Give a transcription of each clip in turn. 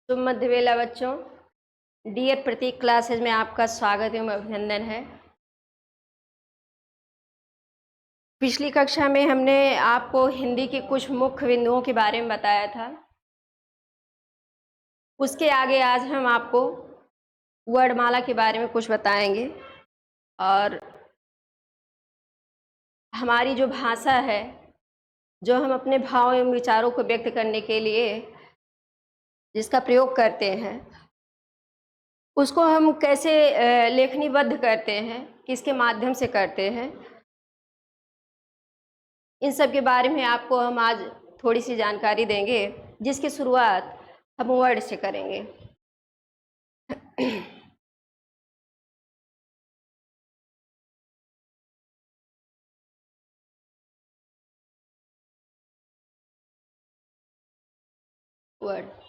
शुभ मध्य बेला बच्चों। डियर प्रतीक क्लासेज में आपका स्वागत एवं अभिनंदन है। पिछली कक्षा में हमने आपको हिंदी के कुछ मुख्य बिंदुओं के बारे में बताया था। उसके आगे आज हम आपको वर्णमाला के बारे में कुछ बताएंगे और हमारी जो भाषा है, जो हम अपने भाव एवं विचारों को व्यक्त करने के लिए जिसका प्रयोग करते हैं, उसको हम कैसे लेखनीबद्ध करते हैं, किसके माध्यम से करते हैं, इन सब के बारे में आपको हम आज थोड़ी सी जानकारी देंगे, जिसकी शुरुआत हम वर्ड से करेंगे। वर्ड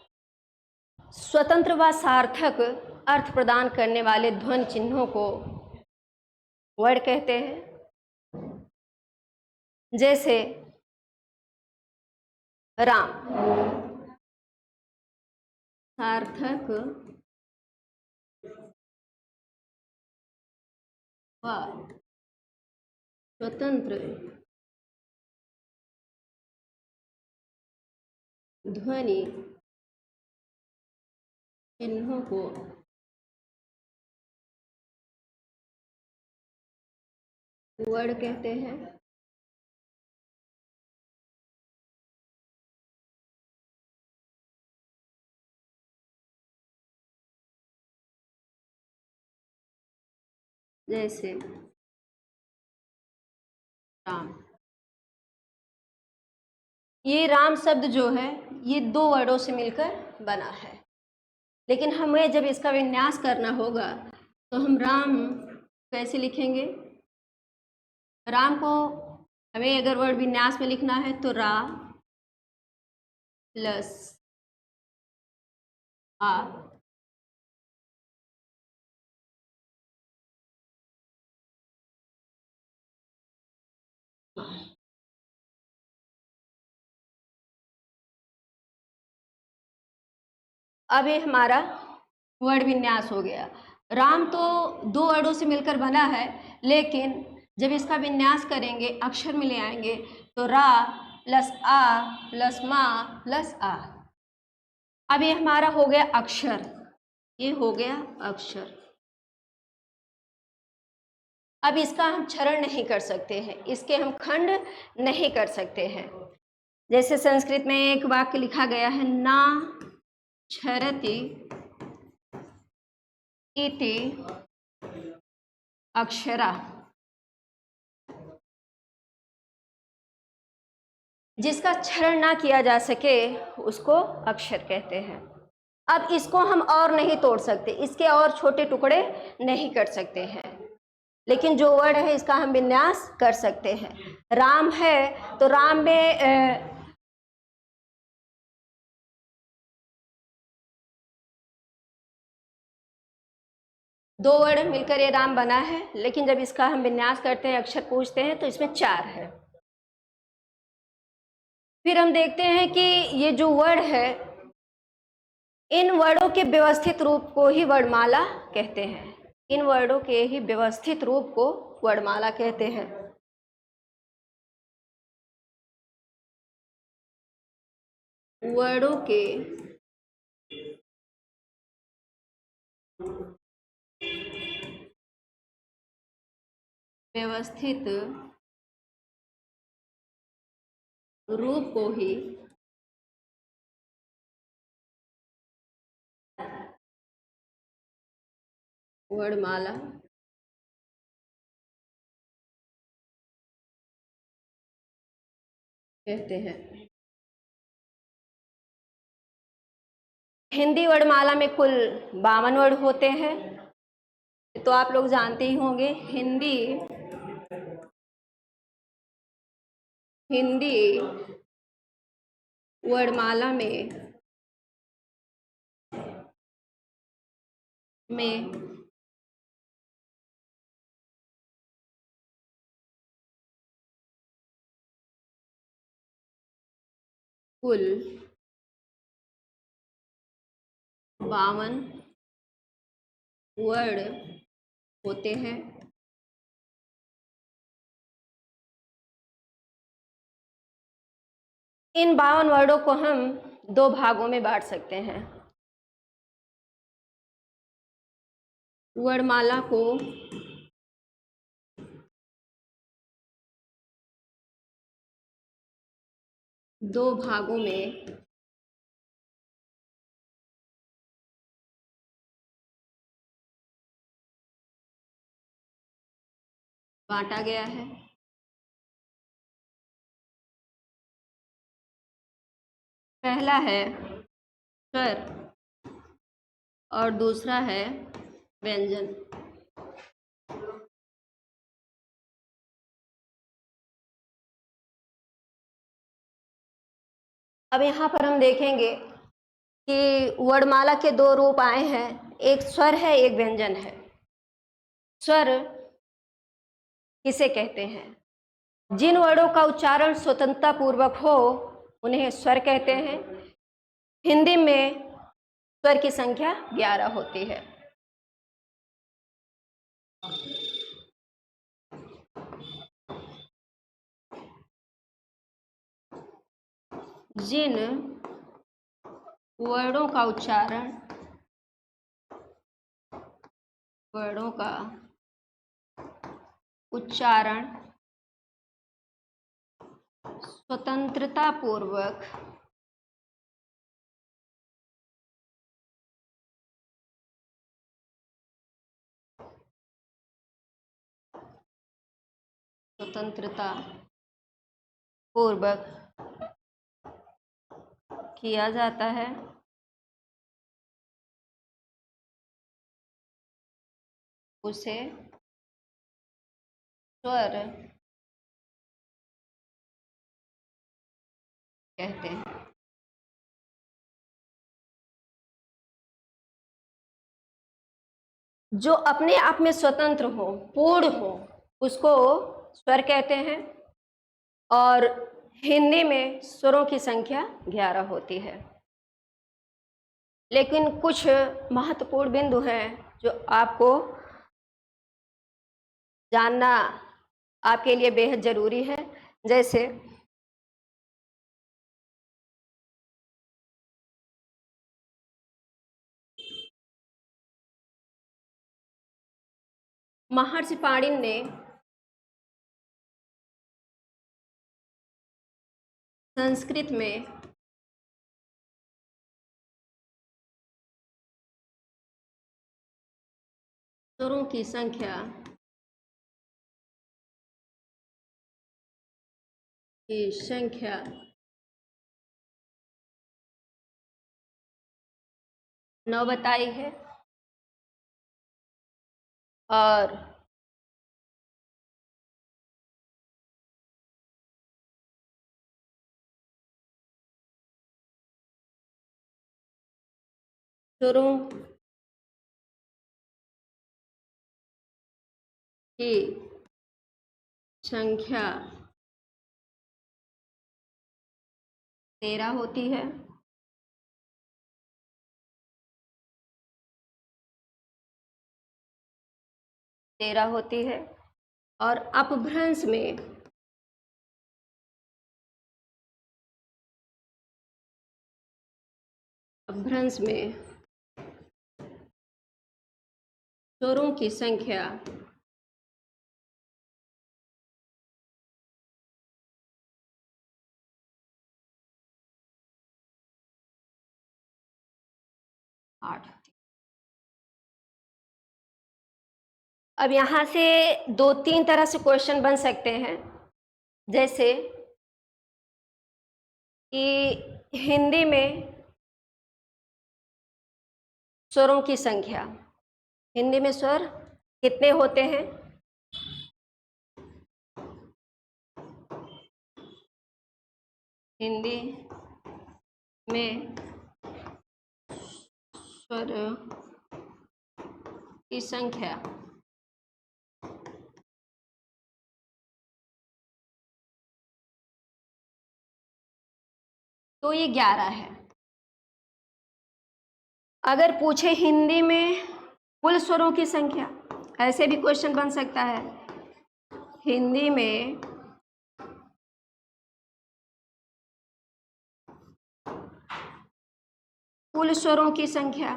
स्वतंत्र व सार्थक अर्थ प्रदान करने वाले ध्वनि चिन्हों को वर्ड कहते हैं। जैसे राम, सार्थक व स्वतंत्र ध्वनि चिन्हों को वर्ड कहते हैं। जैसे राम, ये राम शब्द जो है ये दो वर्डों से मिलकर बना है, लेकिन हमें जब इसका विन्यास करना होगा तो हम राम कैसे लिखेंगे? राम को हमें अगर वर्ड विन्यास में लिखना है तो रा प्लस आ अब ये हमारा वर्ड विन्यास हो गया। राम तो दो वर्डों से मिलकर बना है, लेकिन जब इसका विन्यास करेंगे अक्षर में ले आएंगे तो रा प्लस आ प्लस मा प्लस आ। अब ये हमारा हो गया अक्षर, ये हो गया अक्षर। अब इसका हम क्षरण नहीं कर सकते हैं, इसके हम खंड नहीं कर सकते हैं। जैसे संस्कृत में एक वाक्य लिखा गया है, ना क्षरति इति अक्षरा। जिसका क्षरण ना किया जा सके उसको अक्षर कहते हैं। अब इसको हम और नहीं तोड़ सकते, इसके और छोटे टुकड़े नहीं कर सकते हैं, लेकिन जो वर्ड है इसका हम विन्यास कर सकते हैं। राम है तो राम में दो वर्ड मिलकर ये राम बना है, लेकिन जब इसका हम विन्यास करते हैं, अक्षर पूछते हैं, तो इसमें चार है। फिर हम देखते हैं कि ये जो वर्ड है, इन वर्डों के व्यवस्थित रूप को ही वर्णमाला कहते हैं। इन वर्डों के ही व्यवस्थित रूप को वर्णमाला कहते हैं। वर्डों के व्यवस्थित रूप को ही वर्णमाला कहते हैं। हिंदी वर्णमाला में कुल 52 वर्ड होते हैं, तो आप लोग जानते ही होंगे। हिंदी वर्णमाला में कुल 52 वर्ड होते हैं। इन 52 वर्डों को हम 2 भागों में बांट सकते हैं। वर्णमाला को दो भागों में बांटा गया है। पहला है स्वर और दूसरा है व्यंजन। अब यहाँ पर हम देखेंगे कि वर्णमाला के 2 रूप आए हैं, एक स्वर है, एक व्यंजन है। स्वर किसे कहते हैं? जिन वर्णों का उच्चारण स्वतंत्रता पूर्वक हो उन्हें स्वर कहते हैं। हिंदी में स्वर की संख्या 11 होती है। जिन वर्णों का उच्चारण स्वतंत्रता पूर्वक किया जाता है उसे स्वर कहते हैं। जो अपने आप में स्वतंत्र हो, पूर्ण हो, उसको स्वर कहते हैं। और हिंदी में स्वरों की संख्या 11 होती है। लेकिन कुछ महत्वपूर्ण बिंदु हैं जो आपको जानना आपके लिए बेहद जरूरी है। जैसे महर्षि पाणिनि ने संस्कृत में स्वरों की संख्या 9 बताई है। और स्वरों की संख्या 13 होती है। और अपभ्रंश में स्वरों की संख्या 8 होती है। अब यहाँ से 2-3 तरह से क्वेश्चन बन सकते हैं। जैसे कि हिंदी में स्वरों की संख्या, हिंदी में स्वर कितने होते हैं? हिंदी में स्वर की संख्या तो ये 11 है। अगर पूछे हिंदी में कुल स्वरों की संख्या, ऐसे भी क्वेश्चन बन सकता है। हिंदी में कुल स्वरों की संख्या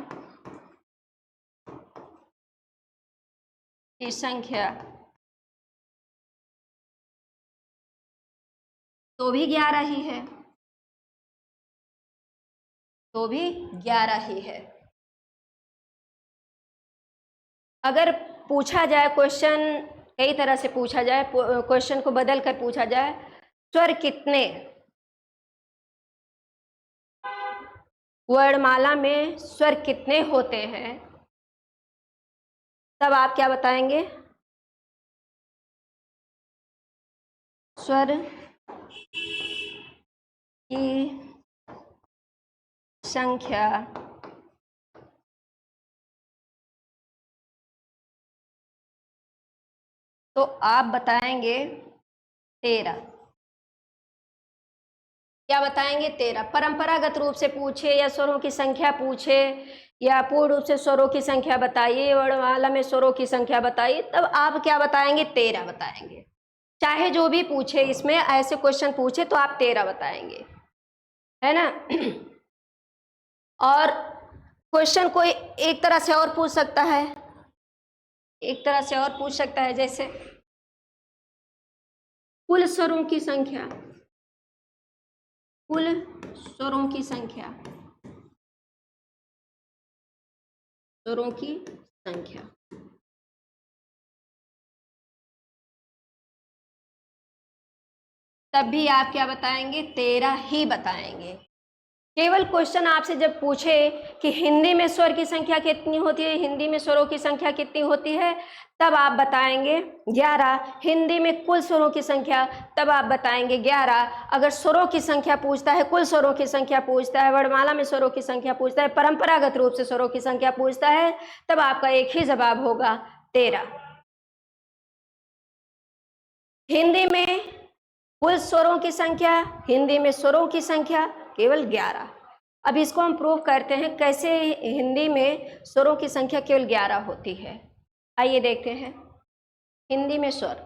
तो भी 11 ही है, तो भी 11 ही है। अगर पूछा जाए क्वेश्चन, कई तरह से पूछा जाए, क्वेश्चन को बदल कर पूछा जाए, स्वर कितने वर्णमाला में स्वर कितने होते हैं, तब आप क्या बताएंगे? स्वर की संख्या तो आप बताएंगे 13। क्या बताएंगे? 13। परंपरागत रूप से पूछे या स्वरों की संख्या पूछे या पूर्ण रूप से स्वरों की संख्या बताइए, वर्णमाला में स्वरों की संख्या बताइए, तब आप क्या बताएंगे? 13 बताएंगे। चाहे जो भी पूछे, इसमें ऐसे क्वेश्चन पूछे तो आप 13 बताएंगे, है ना। और क्वेश्चन कोई एक तरह से और पूछ सकता है, एक तरह से और पूछ सकता है, जैसे कुल स्वरों की संख्या, कुल स्वरों की संख्या, स्वरों की संख्या, तब भी आप क्या बताएंगे? 13 ही बताएंगे। केवल क्वेश्चन आपसे जब पूछे कि हिंदी में स्वर की संख्या कितनी होती है, हिंदी में स्वरों की संख्या कितनी होती है, तब आप बताएंगे 11। हिंदी में कुल स्वरों की संख्या, तब आप बताएंगे 11। अगर स्वरों की संख्या पूछता है, कुल स्वरों की संख्या पूछता है, वर्णमाला में स्वरों की संख्या पूछता है, परंपरागत रूप से स्वरों की संख्या पूछता है, तब आपका एक ही जवाब होगा, 13। हिंदी में कुल स्वरों की संख्या, हिंदी में स्वरों की संख्या केवल 11। अब इसको हम प्रूव करते हैं कैसे हिंदी में स्वरों की संख्या केवल 11 होती है। आइए देखते हैं। हिंदी में स्वर,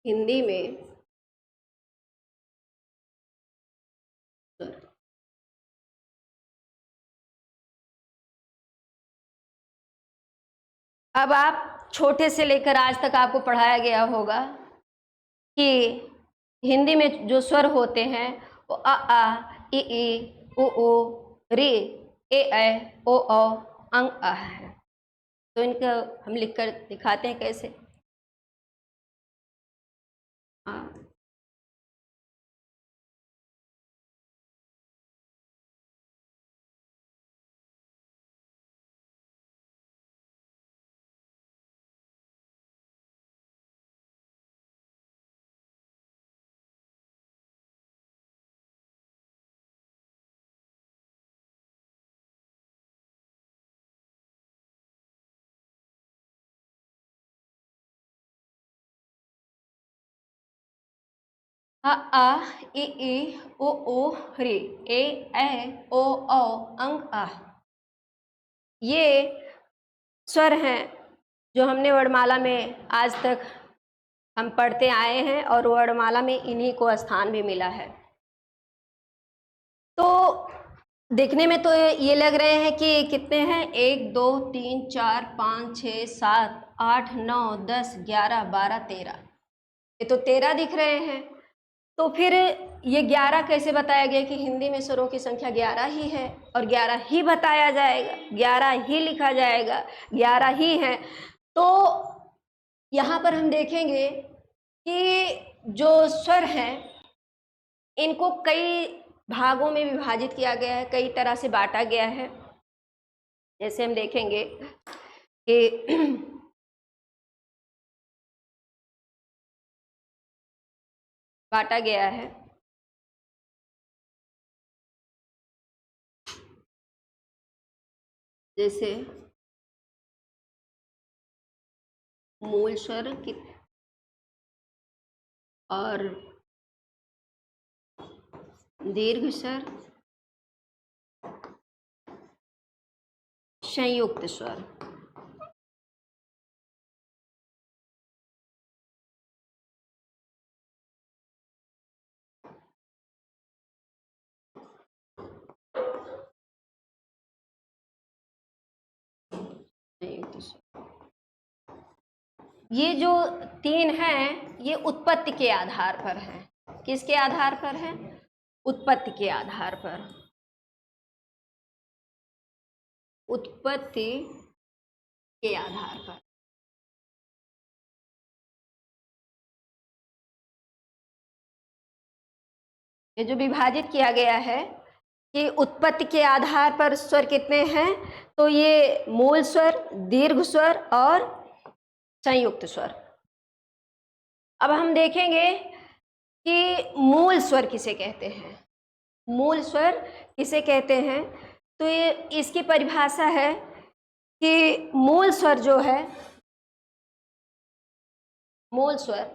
हिंदी में स्वर, अब आप छोटे से लेकर आज तक आपको पढ़ाया गया होगा कि हिंदी में जो स्वर होते हैं वो अ आ इ उ ऊ रे ए ऐ ओ औ अंग आ है। तो इनका हम लिखकर दिखाते हैं कैसे। अ आ इ उ रे ए ऐ ओ औ अंग आ, ये स्वर हैं जो हमने वर्णमाला में आज तक हम पढ़ते आए हैं और वर्णमाला में इन्हीं को स्थान भी मिला है। तो देखने में तो ये लग रहे हैं कि कितने हैं, 1 2 3 4 5 6 7 8 9 10 11 12 13, ये तो 13 दिख रहे हैं। तो फिर ये 11 कैसे बताया गया कि हिंदी में स्वरों की संख्या 11 ही है और 11 ही बताया जाएगा, 11 ही लिखा जाएगा, 11 ही है। तो यहाँ पर हम देखेंगे कि जो स्वर हैं इनको कई भागों में विभाजित किया गया है, कई तरह से बांटा गया है। जैसे हम देखेंगे कि बांटा गया है जैसे मूल स्वर और दीर्घ स्वर, संयुक्त स्वर। संयुक्त स्वर, ये जो तीन हैं ये उत्पत्ति के आधार पर है। किसके आधार पर है? उत्पत्ति के आधार पर। उत्पत्ति के आधार पर। ये जो विभाजित किया गया है कि उत्पत्ति के आधार पर स्वर कितने हैं, तो ये मूल स्वर, दीर्घ स्वर और संयुक्त स्वर। अब हम देखेंगे कि मूल स्वर किसे कहते हैं। मूल स्वर किसे कहते हैं, तो ये इसकी परिभाषा है कि मूल स्वर जो है, मूल स्वर,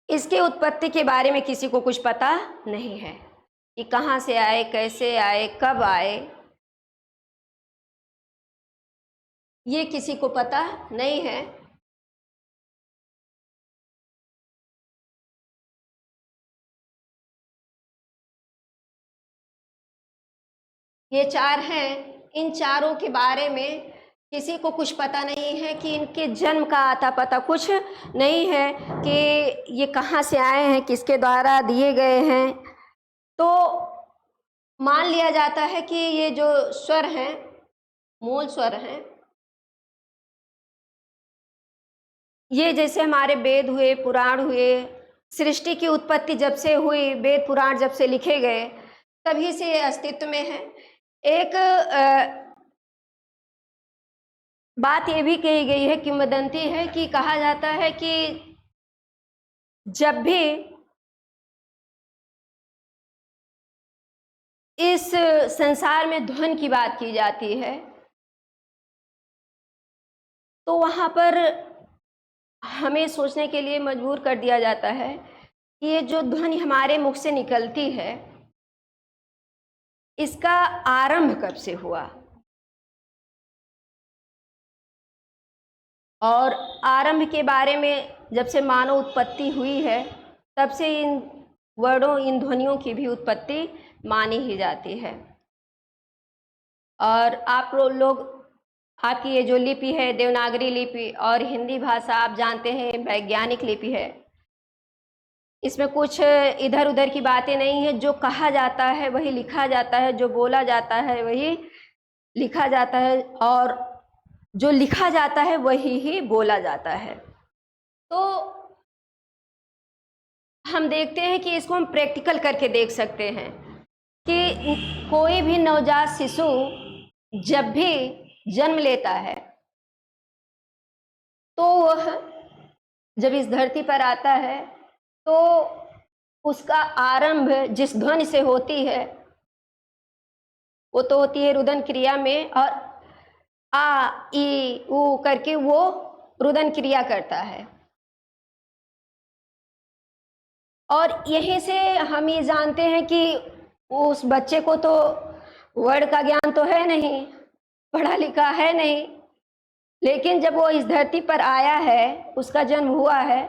इसके उत्पत्ति के बारे में किसी को कुछ पता नहीं है कि कहाँ से आए, कैसे आए, कब आए, ये किसी को पता नहीं है। ये चार हैं, इन चारों के बारे में किसी को कुछ पता नहीं है कि इनके जन्म का आता पता कुछ नहीं है कि ये कहाँ से आए हैं, किसके द्वारा दिए गए हैं। तो मान लिया जाता है कि ये जो स्वर हैं, मूल स्वर हैं, ये जैसे हमारे वेद हुए, पुराण हुए, सृष्टि की उत्पत्ति जब से हुई, वेद पुराण जब से लिखे गए, तभी से ये अस्तित्व में है। एक बात ये भी कही गई है, किंवदंती है कि कहा जाता है कि जब भी इस संसार में ध्वनि की बात की जाती है तो वहाँ पर हमें सोचने के लिए मजबूर कर दिया जाता है कि ये जो ध्वनि हमारे मुख से निकलती है, इसका आरंभ कब से हुआ, और आरंभ के बारे में जब से मानव उत्पत्ति हुई है तब से इन वर्णों, इन ध्वनियों की भी उत्पत्ति मानी ही जाती है। और आप लोग, आपकी ये जो लिपि है देवनागरी लिपि, और हिंदी भाषा आप जानते हैं वैज्ञानिक लिपि है, इसमें कुछ इधर उधर की बातें नहीं है। जो कहा जाता है वही लिखा जाता है, जो बोला जाता है वही लिखा जाता है, और जो लिखा जाता है वही ही बोला जाता है। तो हम देखते हैं कि इसको हम प्रैक्टिकल करके देख सकते हैं कि कोई भी नवजात शिशु जब भी जन्म लेता है तो वह जब इस धरती पर आता है तो उसका आरंभ जिस ध्वनि से होती है वो तो होती है रुदन क्रिया में, और आ ई ऊ करके वो रुदन क्रिया करता है। और यहीं से हम ये जानते हैं कि उस बच्चे को तो वर्ड का ज्ञान तो है नहीं, पढ़ा लिखा है नहीं, लेकिन जब वो इस धरती पर आया है, उसका जन्म हुआ है,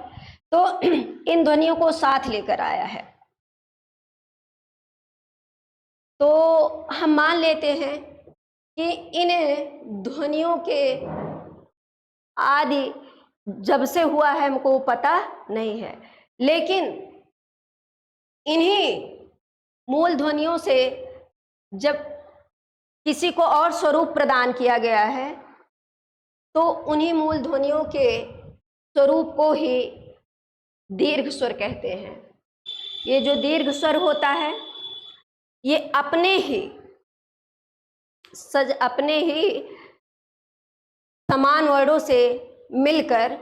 तो इन ध्वनियों को साथ लेकर आया है। तो हम मान लेते हैं कि इन ध्वनियों के आदि जब से हुआ है हमको पता नहीं है, लेकिन इन्हीं मूल ध्वनियों से जब किसी को और स्वरूप प्रदान किया गया है तो उन्हीं मूल ध्वनियों के स्वरूप को ही दीर्घ स्वर कहते हैं। ये जो दीर्घ स्वर होता है ये अपने ही समान वर्णों से मिलकर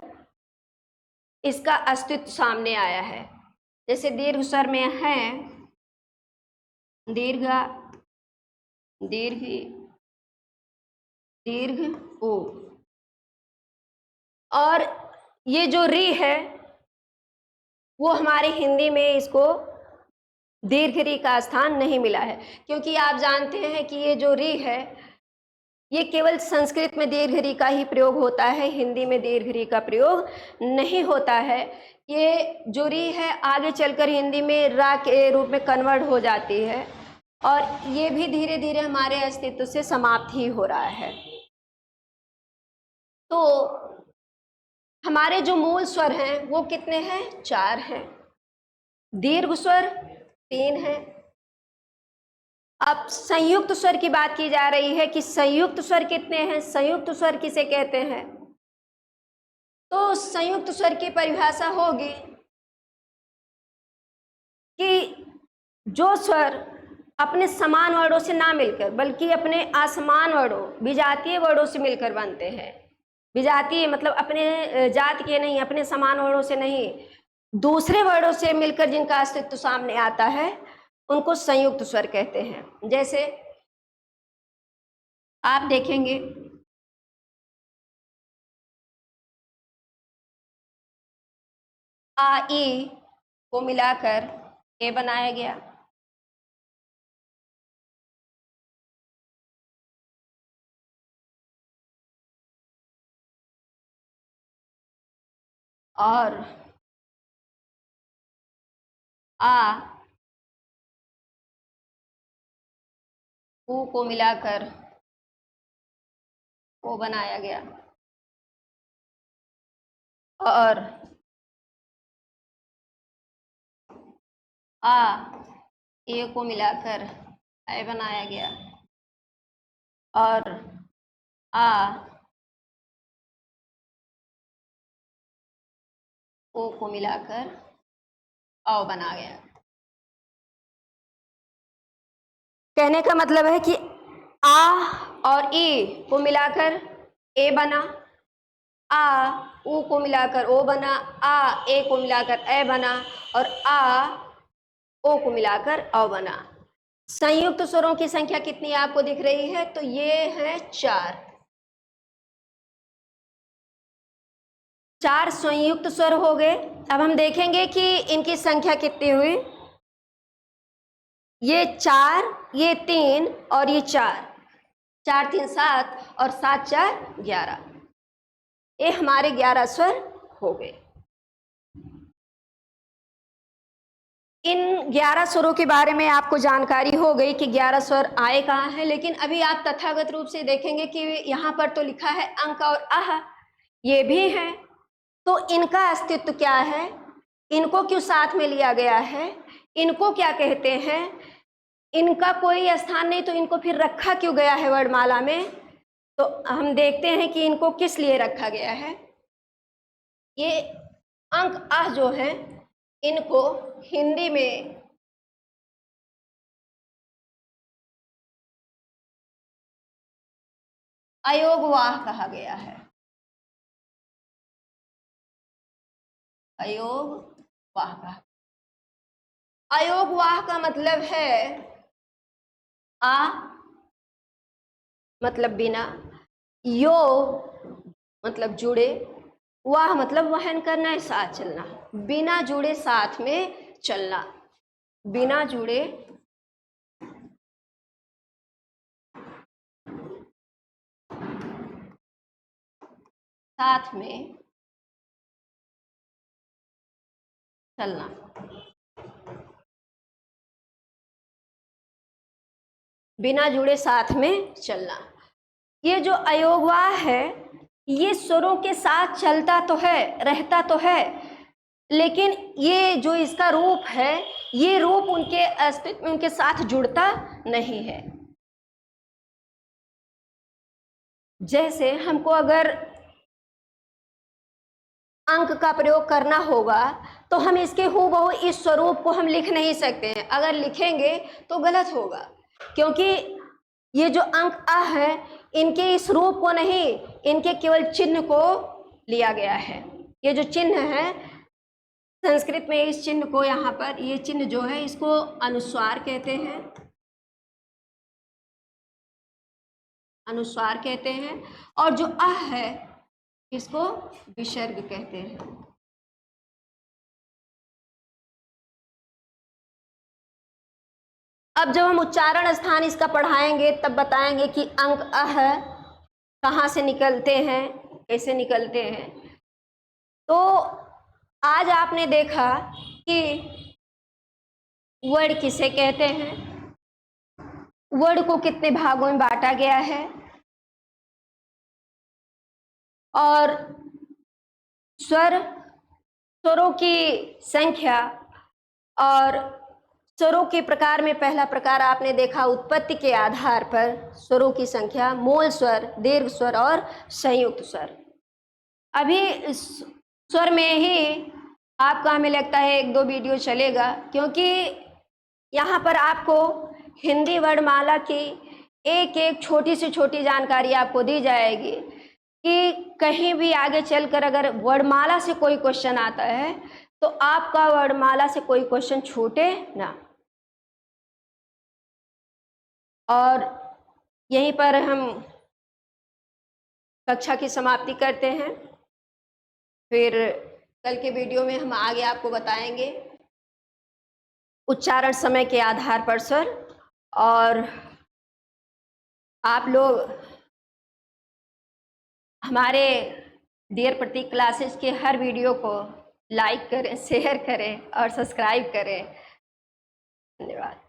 इसका अस्तित्व सामने आया है। जैसे दीर्घ स्वर में है दीर्घा, दीर्घी, दीर्घ ओ, और ये जो री है वो हमारे हिंदी में इसको दीर्घ री का स्थान नहीं मिला है, क्योंकि आप जानते हैं कि ये जो री है ये केवल संस्कृत में दीर्घ री का ही प्रयोग होता है, हिंदी में दीर्घ री का प्रयोग नहीं होता है। ये जो री है आगे चलकर हिंदी में रा के रूप में कन्वर्ट हो जाती है और ये भी धीरे धीरे हमारे अस्तित्व से समाप्त ही हो रहा है। तो हमारे जो मूल स्वर हैं वो कितने हैं? 4 हैं। दीर्घ स्वर 3 हैं। अब संयुक्त स्वर की बात की जा रही है कि संयुक्त स्वर कितने हैं? संयुक्त स्वर किसे कहते हैं? तो संयुक्त स्वर की परिभाषा होगी कि जो स्वर अपने समान वर्णों से ना मिलकर बल्कि अपने असमान वर्णों, विजातीय वर्णों से मिलकर बनते हैं। विजातीय मतलब अपने जात के नहीं, अपने समान वर्णों से नहीं, दूसरे वर्णों से मिलकर जिनका अस्तित्व सामने आता है उनको संयुक्त स्वर कहते हैं। जैसे आप देखेंगे आ ई को मिलाकर ए बनाया गया, और आ ऊ को मिलाकर ओ बनाया गया, और आ ए को मिलाकर ए बनाया गया, और आ ओ को मिलाकर औ बना गया। कहने का मतलब है कि आ और ई को मिलाकर ए बना, आ ऊ को मिलाकर ओ बना, आ ए को मिलाकर ए बना, और आ ओ को मिलाकर औ बना। संयुक्त स्वरों की संख्या कितनी आपको दिख रही है? तो ये है 4। 4 संयुक्त स्वर हो गए। अब हम देखेंगे कि इनकी संख्या कितनी हुई। ये 4, ये 3 और ये 4, 4 3 7 और 7 4 11, ये हमारे 11 स्वर हो गए। इन 11 स्वरों के बारे में आपको जानकारी हो गई कि 11 स्वर आए कहाँ हैं, लेकिन अभी आप तथागत रूप से देखेंगे कि यहाँ पर तो लिखा है अंक और आह, ये भी है, तो इनका अस्तित्व क्या है? इनको क्यों साथ में लिया गया है? इनको क्या कहते हैं? इनका कोई स्थान नहीं, तो इनको फिर रखा क्यों गया है वर्णमाला में? तो हम देखते हैं कि इनको किस लिए रखा गया है। ये अंक आह जो है इनको हिंदी में अयोगवाह कहा गया है। अयोगवाह का, अयोगवाह का मतलब है आ मतलब बिना, यो मतलब जुड़े, वाह मतलब वहन करना है, साथ चलना, बिना जुड़े साथ में चलना, बिना जुड़े साथ में चलना। बिना जुड़े साथ में चलना। ये जो अयोगवाह है ये स्वरों के साथ चलता तो है, रहता तो है, लेकिन ये जो इसका रूप है ये रूप उनके अस्तित्व में उनके साथ जुड़ता नहीं है। जैसे हमको अगर अंक का प्रयोग करना होगा तो हम इसके हूबहू इस स्वरूप को हम लिख नहीं सकते हैं, अगर लिखेंगे तो गलत होगा, क्योंकि ये जो अंक आ है इनके इस रूप को नहीं, इनके केवल चिन्ह को लिया गया है। ये जो चिन्ह है संस्कृत में इस चिन्ह को, यहाँ पर ये चिन्ह जो है इसको अनुस्वार कहते हैं, अनुस्वार कहते हैं, और जो अह है इसको विसर्ग कहते हैं। अब जब हम उच्चारण स्थान इसका पढ़ाएंगे तब बताएंगे कि अंक अह कहाँ से निकलते हैं, कैसे निकलते हैं। तो आज आपने देखा कि वर्ड किसे कहते हैं, वर्ड को कितने भागों में बांटा गया है, और स्वरों की संख्या, और स्वरों के प्रकार में पहला प्रकार आपने देखा उत्पत्ति के आधार पर स्वरों की संख्या, मूल स्वर, दीर्घ स्वर और संयुक्त स्वर। अभी स्वर में ही आपका हमें लगता है 1-2 वीडियो चलेगा, क्योंकि यहाँ पर आपको हिंदी वर्णमाला की एक एक छोटी से छोटी जानकारी आपको दी जाएगी कि कहीं भी आगे चलकर अगर वर्णमाला से कोई क्वेश्चन आता है तो आपका वर्णमाला से कोई क्वेश्चन छूटे ना। और यहीं पर हम कक्षा की समाप्ति करते हैं। फिर कल के वीडियो में हम आगे आपको बताएंगे उच्चारण समय के आधार पर स्वर। और आप लोग हमारे डियर प्रतीक क्लासेस के हर वीडियो को लाइक करें, शेयर करें और सब्सक्राइब करें। धन्यवाद।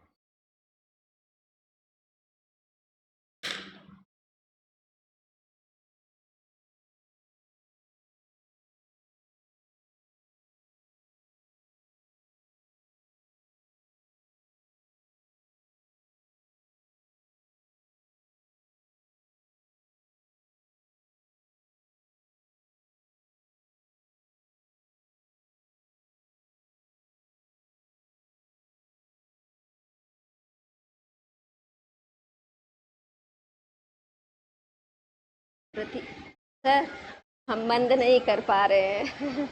प्रतीक सर, हम बंद नहीं कर पा रहे हैं।